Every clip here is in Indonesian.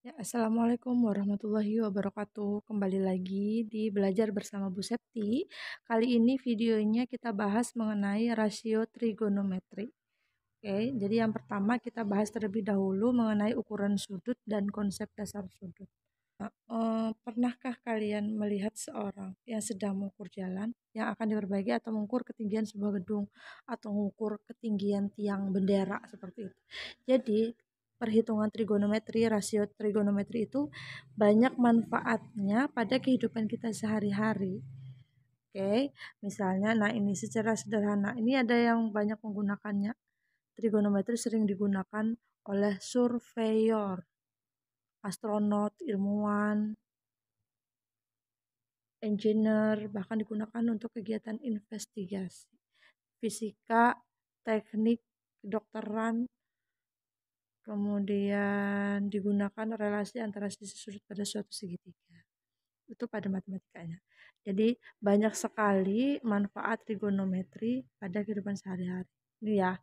Ya, Assalamualaikum warahmatullahi wabarakatuh. Kembali lagi di Belajar Bersama Bu Septi. Kali ini videonya kita bahas mengenai rasio trigonometri. Oke, jadi yang pertama kita bahas terlebih dahulu mengenai ukuran sudut dan konsep dasar sudut. Pernahkah kalian melihat seorang yang sedang mengukur jalan yang akan diperbaiki atau mengukur ketinggian sebuah gedung atau mengukur ketinggian tiang bendera seperti itu? Jadi, perhitungan trigonometri, rasio trigonometri itu banyak manfaatnya pada kehidupan kita sehari-hari. Oke, misalnya, nah ini secara sederhana, ini ada yang banyak menggunakannya. Trigonometri sering digunakan oleh surveyor, astronot, ilmuwan, engineer, bahkan digunakan untuk kegiatan investigasi, fisika, teknik, kedokteran, kemudian digunakan relasi antara sisi sudut pada suatu segitiga. Itu pada matematikanya. Jadi banyak sekali manfaat trigonometri pada kehidupan sehari-hari. Ini ya,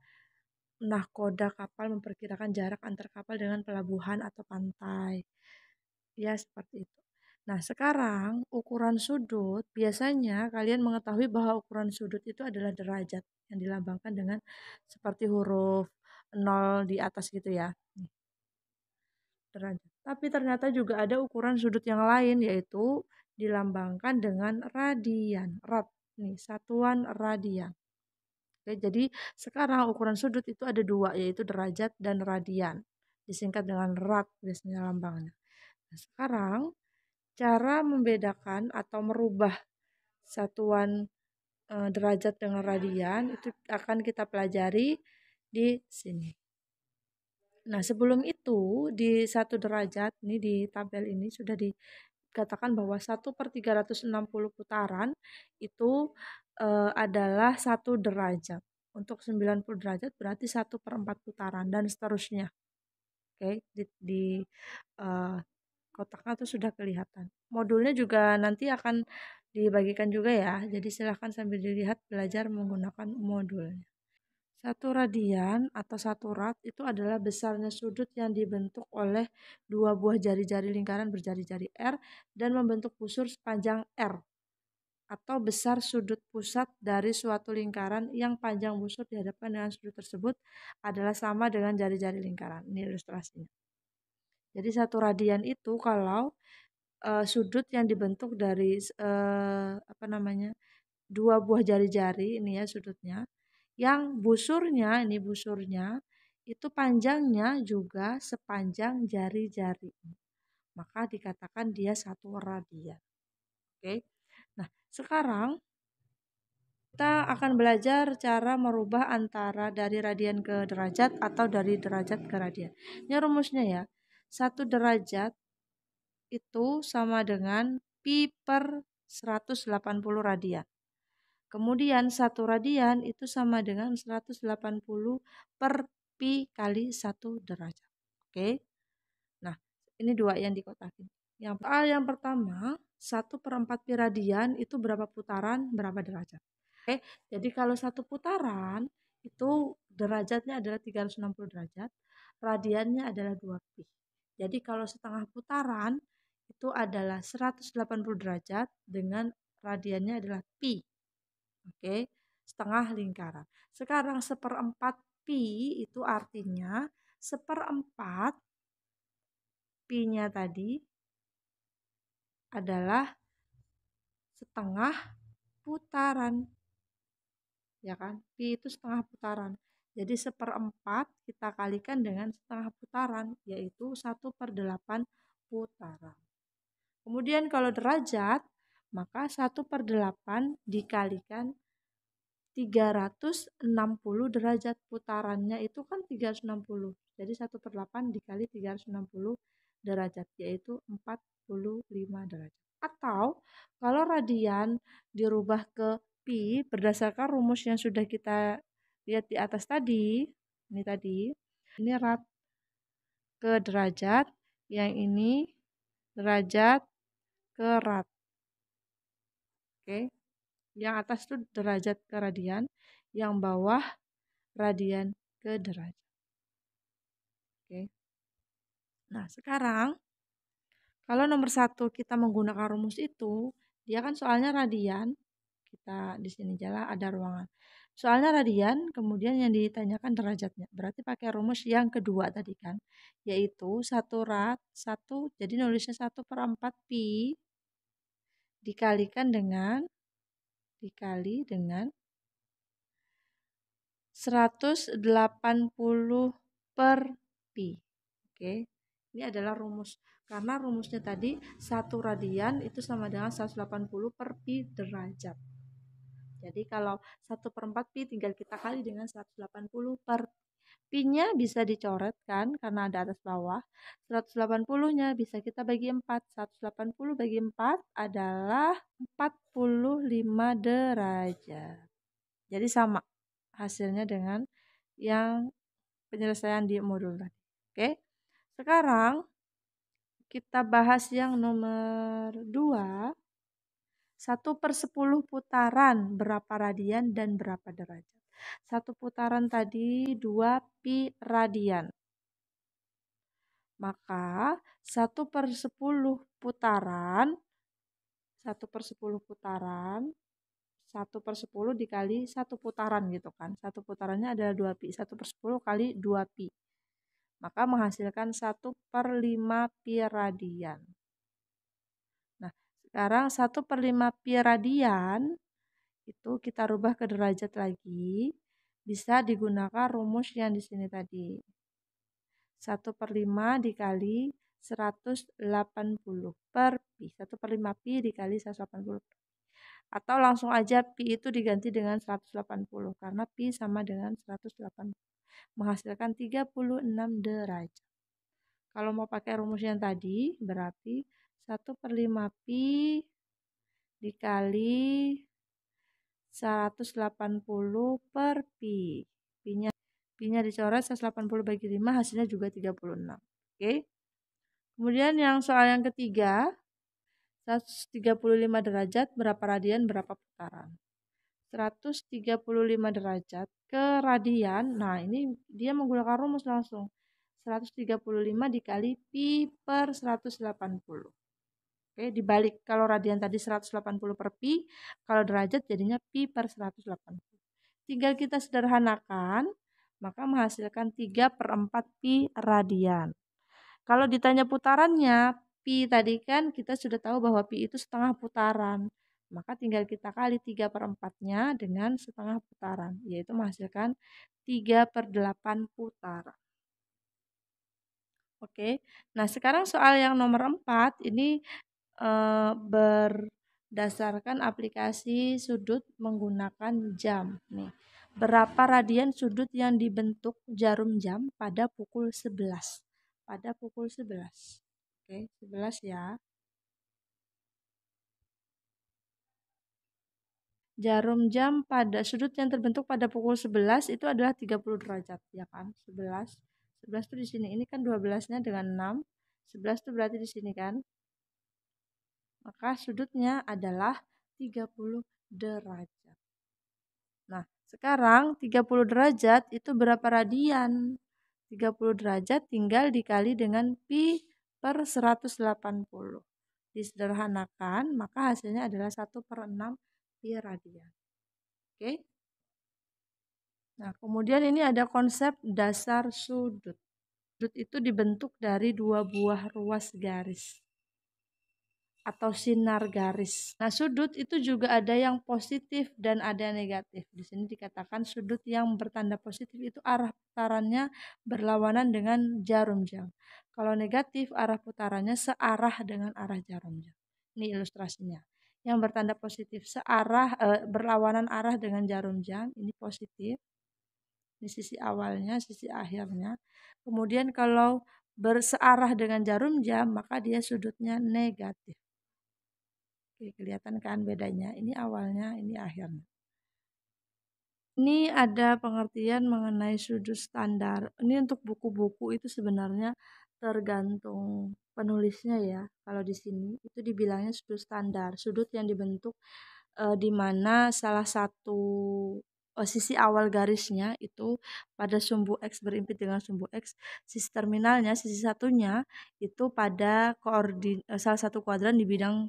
nahkoda kapal memperkirakan jarak antar kapal dengan pelabuhan atau pantai. Ya, seperti itu. Nah, sekarang ukuran sudut, biasanya kalian mengetahui bahwa ukuran sudut itu adalah derajat yang dilambangkan dengan seperti huruf 0 di atas gitu ya. Derajat. Tapi ternyata juga ada ukuran sudut yang lain, yaitu dilambangkan dengan radian. Rad, nih, satuan radian. Oke, jadi sekarang ukuran sudut itu ada dua, yaitu derajat dan radian. Disingkat dengan rad biasanya lambangnya. Nah, sekarang cara membedakan atau merubah satuan derajat dengan radian itu akan kita pelajari di sini. Nah, sebelum itu di 1 derajat, ini di tabel ini sudah dikatakan bahwa 1/360 putaran itu adalah 1 derajat. Untuk 90 derajat berarti 1/4 putaran dan seterusnya. Oke, di kotaknya tuh sudah kelihatan. Modulnya juga nanti akan dibagikan juga ya. Jadi silahkan sambil dilihat belajar menggunakan modulnya. 1 radian atau 1 rad itu adalah besarnya sudut yang dibentuk oleh dua buah jari-jari lingkaran berjari-jari R dan membentuk busur sepanjang R. Atau besar sudut pusat dari suatu lingkaran yang panjang busur dihadapkan dengan sudut tersebut adalah sama dengan jari-jari lingkaran. Ini ilustrasinya. Jadi 1 radian itu kalau sudut yang dibentuk dari dua buah jari-jari ini ya sudutnya, yang busurnya itu panjangnya juga sepanjang jari-jari, maka dikatakan dia 1 radian. Oke, nah sekarang kita akan belajar cara merubah antara dari radian ke derajat atau dari derajat ke radian. Ini rumusnya ya, 1 derajat itu sama dengan pi per 180 radian. Kemudian 1 radian itu sama dengan 180 per pi kali 1 derajat. Oke. Nah, ini dua yang dikotakin. Yang pertama, 1/4 pi radian itu berapa putaran, berapa derajat. Oke, jadi kalau 1 putaran itu derajatnya adalah 360 derajat, radiannya adalah 2 pi. Jadi kalau setengah putaran itu adalah 180 derajat dengan radiannya adalah pi. Oke, setengah lingkaran. Sekarang 1/4 pi itu artinya 1/4 pi-nya tadi adalah setengah putaran. Ya kan? Pi itu setengah putaran. Jadi 1/4 kita kalikan dengan setengah putaran, yaitu 1/8 putaran. Kemudian kalau derajat, maka 1/8 dikalikan 360 derajat, putarannya itu kan 360. Jadi 1/8 dikali 360 derajat, yaitu 45 derajat. Atau kalau radian dirubah ke pi berdasarkan rumus yang sudah kita lihat di atas tadi, ini rad ke derajat, yang ini derajat ke rad. Oke. Yang atas itu derajat ke radian, yang bawah radian ke derajat. Oke. Nah, sekarang Kalau nomor satu kita menggunakan rumus itu, dia kan soalnya radian. Kita di sini jalan ada ruangan. Soalnya radian, kemudian yang ditanyakan derajatnya. Berarti pakai rumus yang kedua tadi kan, yaitu 1, jadi nulisnya 1/4 pi dikali dengan 180 per pi. Oke, ini adalah rumus. Karena rumusnya tadi 1 radian itu sama dengan 180 per pi derajat. Jadi kalau 1/4 pi tinggal kita kali dengan 180 per pi-nya bisa dicoret kan karena ada atas bawah. 180-nya bisa kita bagi 4. 180 bagi 4 adalah 45 derajat. Jadi sama hasilnya dengan yang penyelesaian di modul tadi. Oke. Sekarang kita bahas yang nomor 2. 1/10 putaran berapa radian dan berapa derajat. 1 putaran tadi 2 pi radian. Maka 1/10 putaran 1/10 putaran 1/10 dikali 1 putaran gitu kan. 1 putarannya adalah 2 pi. 1/10 kali 2 pi. Maka menghasilkan 1/5 pi radian. Nah, sekarang 1/5 pi radian itu kita rubah ke derajat lagi. Bisa digunakan rumus yang di sini tadi. 1/5 dikali 180 per pi. 1/5 pi dikali 180 per pi. Atau langsung aja pi itu diganti dengan 180 karena pi sama dengan 180. Menghasilkan 36 derajat. Kalau mau pakai rumus yang tadi berarti 1/5 pi dikali 180 per pi. Pi-nya dicoret 180 bagi 5 hasilnya juga 36. Oke. Kemudian yang soal yang ketiga, 135 derajat berapa radian berapa putaran. 135 derajat ke radian. Nah, ini dia menggunakan rumus langsung. 135 dikali pi per 180. Oke, dibalik. Kalau radian tadi 180 per pi, kalau derajat jadinya pi per 180. Tinggal kita sederhanakan, maka menghasilkan 3/4 pi radian. Kalau ditanya putarannya, pi tadi kan kita sudah tahu bahwa pi itu setengah putaran. Maka tinggal kita kali 3/4-nya dengan setengah putaran, yaitu menghasilkan 3/8 putaran. Oke, nah sekarang soal yang nomor 4 ini berdasarkan aplikasi sudut menggunakan jam. Nih, berapa radian sudut yang dibentuk jarum jam pada pukul 11? Pada pukul 11. Oke, 11 ya. Jarum jam pada sudut yang terbentuk pada pukul 11 itu adalah 30 derajat, ya kan? 11. 11 itu di sini. Ini kan 12-nya dengan 6. 11 itu berarti di sini kan? Maka sudutnya adalah 30 derajat. Nah, sekarang 30 derajat itu berapa radian? 30 derajat tinggal dikali dengan pi per 180. Disederhanakan, maka hasilnya adalah 1/6 pi radian. Oke? Nah, kemudian ini ada konsep dasar sudut. Sudut itu dibentuk dari 2 buah ruas garis atau sinar garis. Nah, sudut itu juga ada yang positif dan ada yang negatif. Di sini dikatakan sudut yang bertanda positif itu arah putarannya berlawanan dengan jarum jam. Kalau negatif, arah putarannya searah dengan arah jarum jam. Ini ilustrasinya. Yang bertanda positif berlawanan arah dengan jarum jam, ini positif. Di sisi awalnya, sisi akhirnya. Kemudian kalau bersearah dengan jarum jam, maka dia sudutnya negatif. Oke, kelihatan kan bedanya? Ini awalnya, ini akhirnya. Ini ada pengertian mengenai sudut standar. Ini untuk buku-buku itu sebenarnya tergantung penulisnya ya. Kalau di sini itu dibilangnya sudut standar, sudut yang dibentuk di mana salah satu sisi awal garisnya itu pada sumbu X berimpit dengan sumbu X, sisi terminalnya, sisi satunya itu pada salah satu kuadran di bidang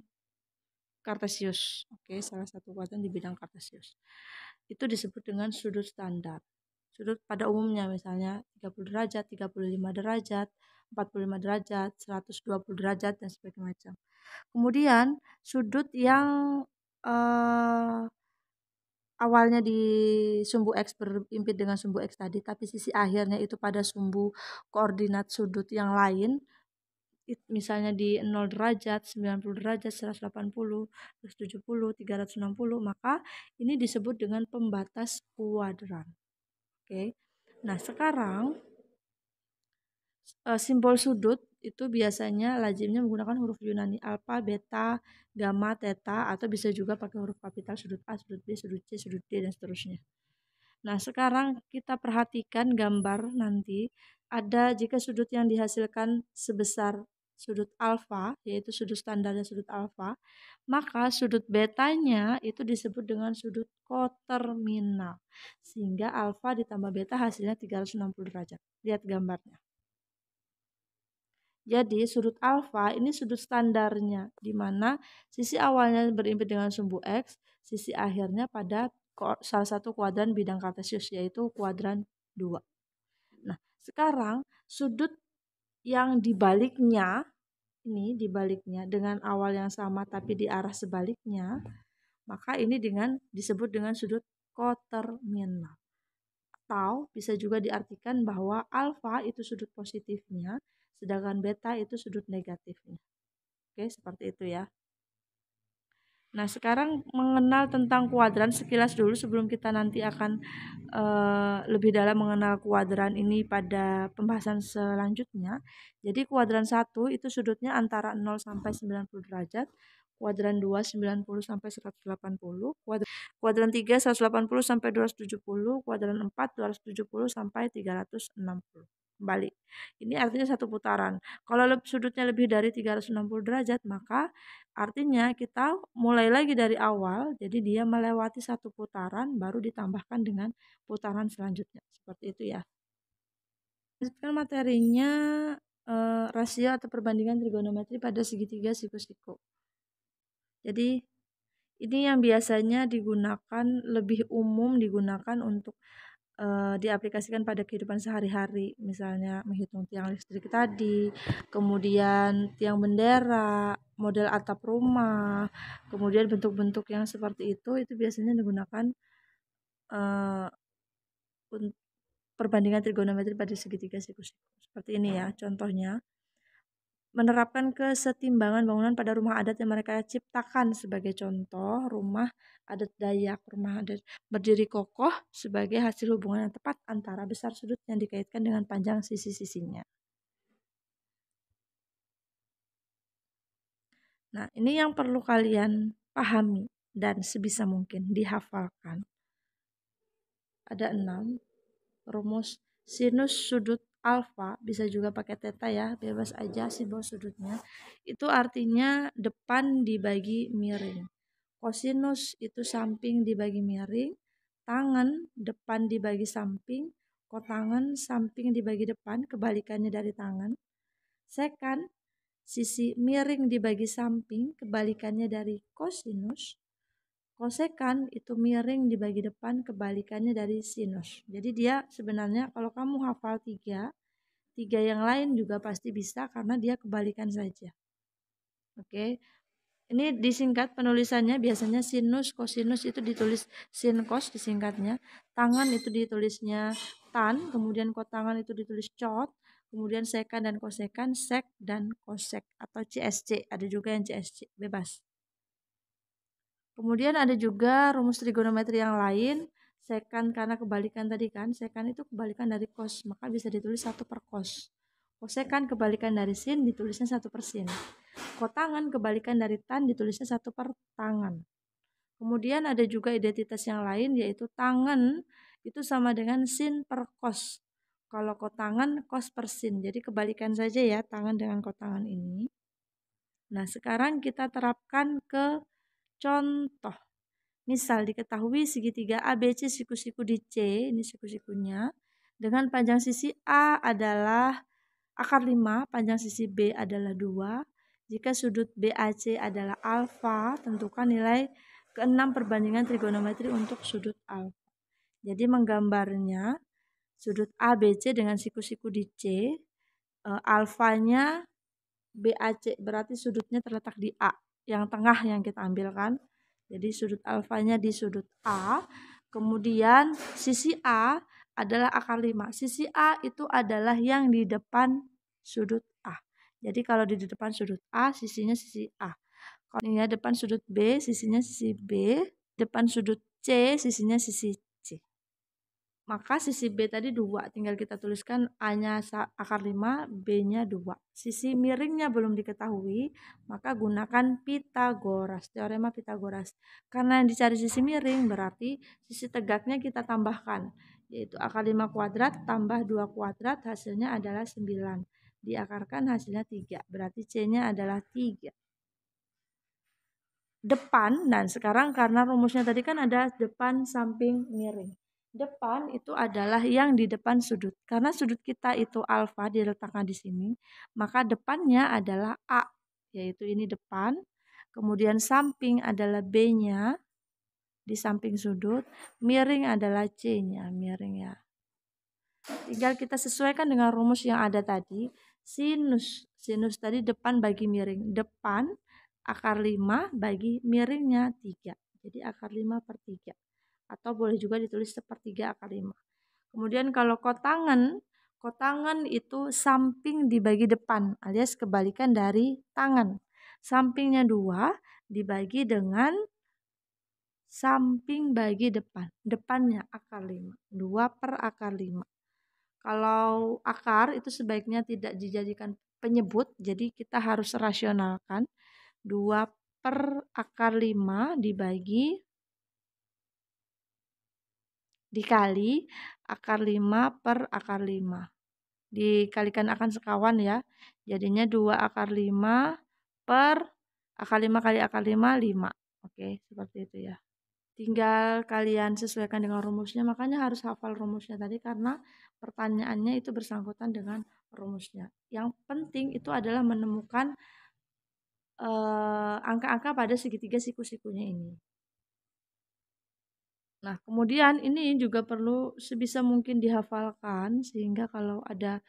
Kartesius. Oke, salah satu kuadran di bidang Kartesius. Itu disebut dengan sudut standar. Sudut pada umumnya misalnya 30 derajat, 35 derajat, 45 derajat, 120 derajat dan sebagainya macam. Kemudian sudut yang eh, awalnya di sumbu X berimpit dengan sumbu X tadi, tapi sisi akhirnya itu pada sumbu koordinat sudut yang lain, misalnya di 0 derajat, 90 derajat, 180, 170, 360, maka ini disebut dengan pembatas kuadran. Oke. Nah, sekarang simbol sudut itu biasanya lazimnya menggunakan huruf Yunani alfa, beta, gamma, theta, atau bisa juga pakai huruf kapital sudut A, sudut B, sudut C, sudut D, dan seterusnya. Nah, sekarang kita perhatikan gambar nanti. Ada jika sudut yang dihasilkan sebesar sudut alfa, yaitu sudut standarnya sudut alfa, maka sudut betanya itu disebut dengan sudut koterminal. Sehingga alfa ditambah beta hasilnya 360 derajat. Lihat gambarnya. Jadi sudut alfa ini sudut standarnya, di mana sisi awalnya berimpit dengan sumbu X, sisi akhirnya pada salah satu kuadran bidang Kartesius, yaitu kuadran 2. Nah, sekarang sudut yang dibaliknya, ini dibaliknya dengan awal yang sama tapi di arah sebaliknya, maka ini disebut dengan sudut koterminal. Atau bisa juga diartikan bahwa alfa itu sudut positifnya, sedangkan beta itu sudut negatifnya. Oke, seperti itu ya. Nah, sekarang mengenal tentang kuadran sekilas dulu sebelum kita nanti akan lebih dalam mengenal kuadran ini pada pembahasan selanjutnya. Jadi kuadran 1 itu sudutnya antara 0 sampai 90 derajat, kuadran 2 90 sampai 180, kuadran 3 180 sampai 270, kuadran 4 270 sampai 360. Kembali. Ini artinya satu putaran. Kalau sudutnya lebih dari 360 derajat, maka artinya kita mulai lagi dari awal, jadi dia melewati satu putaran baru ditambahkan dengan putaran selanjutnya. Seperti itu ya. Lanjutkan materinya rasio atau perbandingan trigonometri pada segitiga siku-siku. Jadi ini yang biasanya digunakan, lebih umum digunakan untuk diaplikasikan pada kehidupan sehari-hari, misalnya menghitung tiang listrik tadi, kemudian tiang bendera, model atap rumah, kemudian bentuk-bentuk yang seperti itu biasanya digunakan untuk perbandingan trigonometri pada segitiga siku-siku. Seperti ini ya, contohnya. Menerapkan kesetimbangan bangunan pada rumah adat yang mereka ciptakan, sebagai contoh rumah adat Dayak, rumah adat berdiri kokoh sebagai hasil hubungan yang tepat antara besar sudut yang dikaitkan dengan panjang sisi-sisinya. Nah, ini yang perlu kalian pahami dan sebisa mungkin dihafalkan. Ada 6 rumus sinus sudut alfa, bisa juga pakai theta ya, bebas aja simbol sudutnya. Itu artinya depan dibagi miring. Kosinus itu samping dibagi miring, tangen depan dibagi samping, kotangen samping dibagi depan, kebalikannya dari tangan. Sekan sisi miring dibagi samping, kebalikannya dari kosinus. Kosekan itu miring dibagi depan, kebalikannya dari sinus. Jadi dia sebenarnya kalau kamu hafal tiga yang lain juga pasti bisa karena dia kebalikan saja. Oke. Ini disingkat penulisannya, biasanya sinus, kosinus itu ditulis sin kos disingkatnya. Tangan itu ditulisnya tan, kemudian kotangan itu ditulis cot, kemudian sekan dan kosekan sek dan kosek atau CSC, ada juga yang CSC, bebas. Kemudian ada juga rumus trigonometri yang lain, sekan karena kebalikan tadi kan, sekan itu kebalikan dari cos, maka bisa ditulis 1 per cos. Kosekan kebalikan dari sin, ditulisnya 1 per sin. Kotangan kebalikan dari tan, ditulisnya 1 per tangan. Kemudian ada juga identitas yang lain, yaitu tangan itu sama dengan sin per cos. Kalau kotangan cos per sin, jadi kebalikan saja ya tangan dengan kotangan ini. Nah, sekarang kita terapkan ke contoh. Misal diketahui segitiga ABC siku-siku di C, ini siku-sikunya, dengan panjang sisi A adalah akar 5, panjang sisi B adalah 2. Jika sudut BAC adalah alfa, tentukan nilai ke-6 perbandingan trigonometri untuk sudut alfa. Jadi menggambarnya sudut ABC dengan siku-siku di C, alfanya BAC, berarti sudutnya terletak di A, yang tengah yang kita ambilkan. Jadi sudut alfanya di sudut A, kemudian sisi A adalah akar 5. Sisi A itu adalah yang di depan sudut A. Jadi kalau di depan sudut A, sisinya sisi A. Kalau ini ya depan sudut B, sisinya sisi B. Depan sudut C, sisinya sisi C. Maka sisi B tadi 2, tinggal kita tuliskan A-nya akar 5, B-nya 2. Sisi miringnya belum diketahui, maka gunakan Pitagoras, teorema Pitagoras. Karena yang dicari sisi miring, berarti sisi tegaknya kita tambahkan, yaitu akar 5 kuadrat tambah 2 kuadrat, hasilnya adalah 9. Diakarkan hasilnya 3, berarti C-nya adalah 3. Depan, dan sekarang karena rumusnya tadi kan ada depan, samping, miring. Depan itu adalah yang di depan sudut. Karena sudut kita itu alfa diletakkan di sini, maka depannya adalah A, yaitu ini depan. Kemudian samping adalah B-nya di samping sudut, miring adalah C-nya, miring ya. Tinggal kita sesuaikan dengan rumus yang ada tadi. Sinus tadi depan bagi miring. Depan akar 5 bagi miringnya 3. Jadi akar 5 per 3. Atau boleh juga ditulis sepertiga akar 5. Kemudian kalau kotangan itu samping dibagi depan alias kebalikan dari tangan. Sampingnya 2 dibagi dengan samping bagi depan. Depannya akar 5. 2 per akar 5. Kalau akar itu sebaiknya tidak dijadikan penyebut, jadi kita harus rasionalkan. 2 per akar 5 dikali akar 5 per akar 5. Dikalikan akan sekawan ya. Jadinya 2 akar 5 per akar 5 kali akar 5, 5. Oke, seperti itu ya. Tinggal kalian sesuaikan dengan rumusnya, makanya harus hafal rumusnya tadi karena pertanyaannya itu bersangkutan dengan rumusnya. Yang penting itu adalah menemukan angka-angka pada segitiga siku-sikunya ini. Nah, kemudian ini juga perlu sebisa mungkin dihafalkan sehingga kalau ada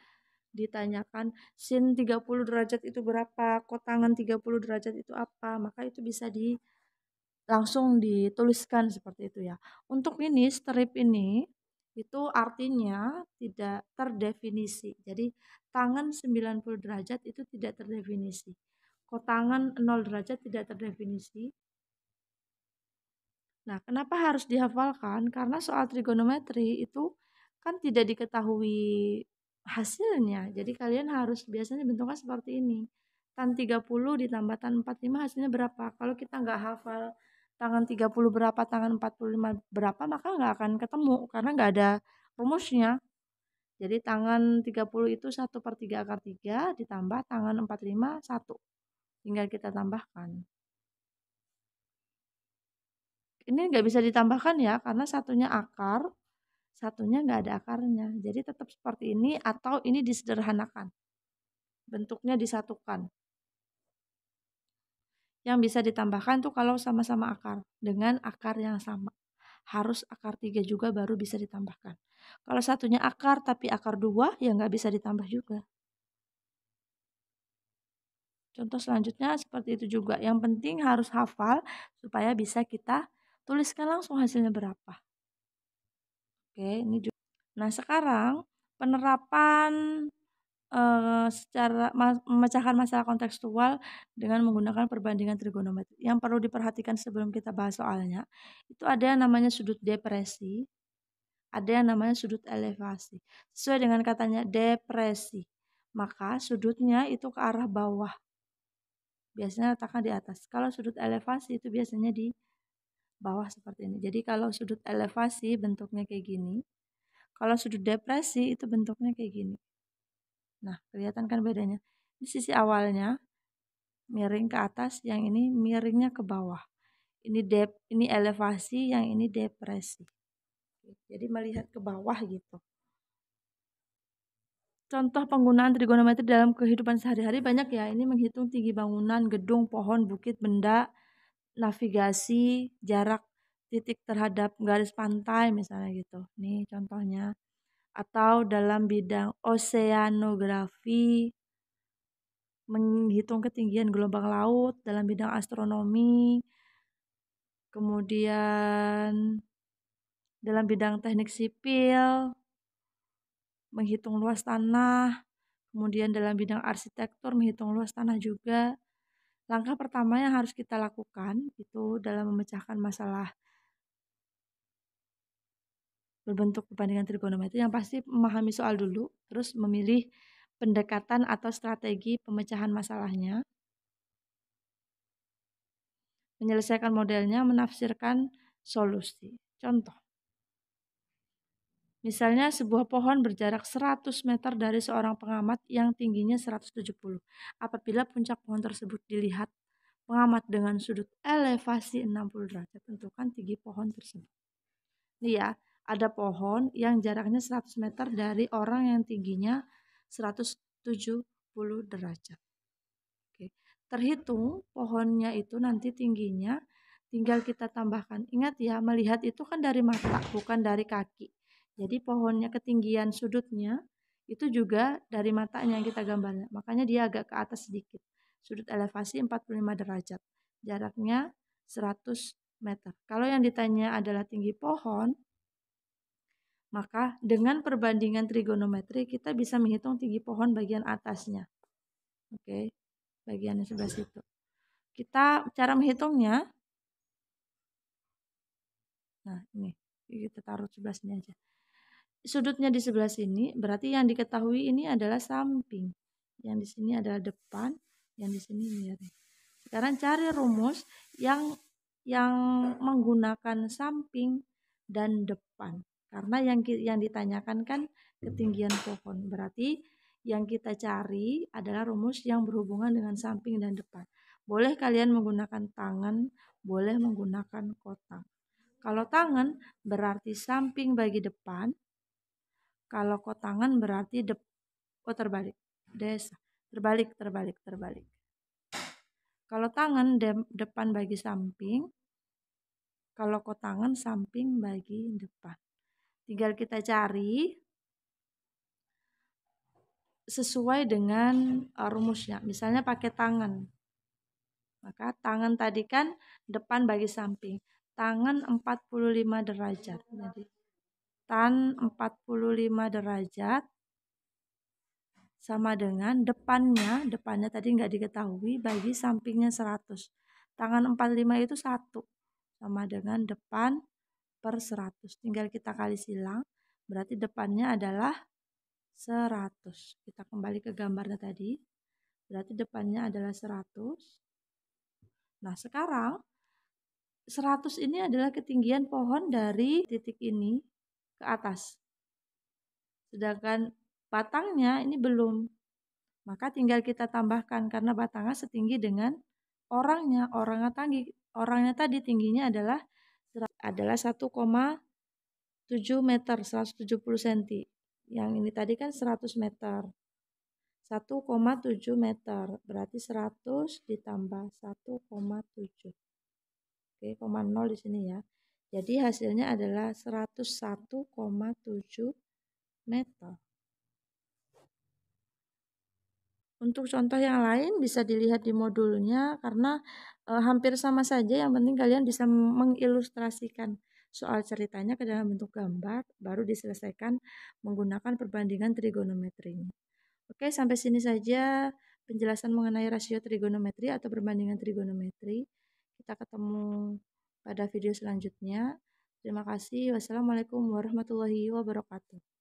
ditanyakan sin 30 derajat itu berapa, kotangan 30 derajat itu apa, maka itu bisa langsung dituliskan seperti itu ya. Untuk ini strip ini itu artinya tidak terdefinisi. Jadi tangan 90 derajat itu tidak terdefinisi. Kotangan 0 derajat tidak terdefinisi. Nah, kenapa harus dihafalkan? Karena soal trigonometri itu kan tidak diketahui hasilnya. Jadi kalian harus biasanya bentuknya seperti ini. Tan 30 ditambah tan 45 hasilnya berapa? Kalau kita nggak hafal tangan 30 berapa, tangan 45 berapa, maka nggak akan ketemu karena nggak ada rumusnya. Jadi tangan 30 itu 1 per 3 akar 3 ditambah tangan 45 1. Tinggal kita tambahkan. Ini nggak bisa ditambahkan ya, karena satunya akar, satunya nggak ada akarnya. Jadi tetap seperti ini atau ini disederhanakan. Bentuknya disatukan. Yang bisa ditambahkan tuh kalau sama-sama akar, dengan akar yang sama. Harus akar 3 juga baru bisa ditambahkan. Kalau satunya akar tapi akar 2, ya nggak bisa ditambah juga. Contoh selanjutnya seperti itu juga. Yang penting harus hafal supaya bisa kita tuliskan langsung hasilnya berapa. Oke, ini juga. Nah, sekarang penerapan secara memecahkan masalah kontekstual dengan menggunakan perbandingan trigonometri. Yang perlu diperhatikan sebelum kita bahas soalnya, itu ada yang namanya sudut depresi, ada yang namanya sudut elevasi. Sesuai dengan katanya depresi, maka sudutnya itu ke arah bawah. Biasanya letakkan di atas. Kalau sudut elevasi itu biasanya di bawah seperti ini. Jadi kalau sudut elevasi bentuknya kayak gini, kalau sudut depresi itu bentuknya kayak gini. Nah, kelihatan kan bedanya? Di sisi awalnya miring ke atas, yang ini miringnya ke bawah. ini elevasi, yang ini depresi. Jadi melihat ke bawah gitu. Contoh penggunaan trigonometri dalam kehidupan sehari-hari banyak ya. Ini menghitung tinggi bangunan, gedung, pohon, bukit, benda, navigasi, jarak titik terhadap garis pantai misalnya gitu. Nih contohnya. Atau dalam bidang oseanografi, menghitung ketinggian gelombang laut, dalam bidang astronomi, kemudian dalam bidang teknik sipil, menghitung luas tanah, kemudian dalam bidang arsitektur menghitung luas tanah juga. Langkah pertama yang harus kita lakukan itu dalam memecahkan masalah berbentuk perbandingan trigonometri yang pasti memahami soal dulu, terus memilih pendekatan atau strategi pemecahan masalahnya, menyelesaikan modelnya, menafsirkan solusi. Contoh, misalnya sebuah pohon berjarak 100 meter dari seorang pengamat yang tingginya 170. Apabila puncak pohon tersebut dilihat pengamat dengan sudut elevasi 60 derajat, tentukan tinggi pohon tersebut. Ini ya, ada pohon yang jaraknya 100 meter dari orang yang tingginya 170 derajat. Oke. Terhitung pohonnya itu nanti tingginya, tinggal kita tambahkan. Ingat ya, melihat itu kan dari mata, bukan dari kaki. Jadi pohonnya ketinggian sudutnya itu juga dari matanya yang kita gambarnya. Makanya dia agak ke atas sedikit. Sudut elevasi 45 derajat. Jaraknya 100 meter. Kalau yang ditanya adalah tinggi pohon, maka dengan perbandingan trigonometri kita bisa menghitung tinggi pohon bagian atasnya. Oke, bagian yang sebelah situ. Kita cara menghitungnya. Nah, ini kita taruh sebelah sini aja. Sudutnya di sebelah sini, berarti yang diketahui ini adalah samping. Yang di sini adalah depan, yang di sini miring. Sekarang cari rumus yang menggunakan samping dan depan. Karena yang ditanyakan kan ketinggian pohon. Berarti yang kita cari adalah rumus yang berhubungan dengan samping dan depan. Boleh kalian menggunakan tangan, boleh menggunakan kotak. Kalau tangan berarti samping bagi depan. Kalau kotangan berarti terbalik. Terbalik. Kalau tangan depan bagi samping. Kalau kotangan samping bagi depan. Tinggal kita cari sesuai dengan rumusnya. Misalnya pakai tangan. Maka tangan tadi kan depan bagi samping. Tangan 45 derajat. Jadi tan 45 derajat sama dengan depannya tadi nggak diketahui bagi sampingnya 100. Tangan 45 itu 1 sama dengan depan per 100. Tinggal kita kali silang, berarti depannya adalah 100. Kita kembali ke gambarnya tadi. Berarti depannya adalah 100. Nah, sekarang 100 ini adalah ketinggian pohon dari titik ini ke atas. Sedangkan batangnya ini belum. Maka tinggal kita tambahkan karena batangnya setinggi dengan orangnya. Orangnya tadi tingginya adalah 1,7 meter, 170 cm. Yang ini tadi kan 100 meter. 1,7 meter. Berarti 100 ditambah 1,7. Oke, 0 di sini ya. Jadi hasilnya adalah 101,7 meter. Untuk contoh yang lain bisa dilihat di modulnya karena hampir sama saja, yang penting kalian bisa mengilustrasikan soal ceritanya ke dalam bentuk gambar, baru diselesaikan menggunakan perbandingan trigonometri. Oke, sampai sini saja penjelasan mengenai rasio trigonometri atau perbandingan trigonometri. Kita ketemu pada video selanjutnya. Terima kasih. Wassalamualaikum warahmatullahi wabarakatuh.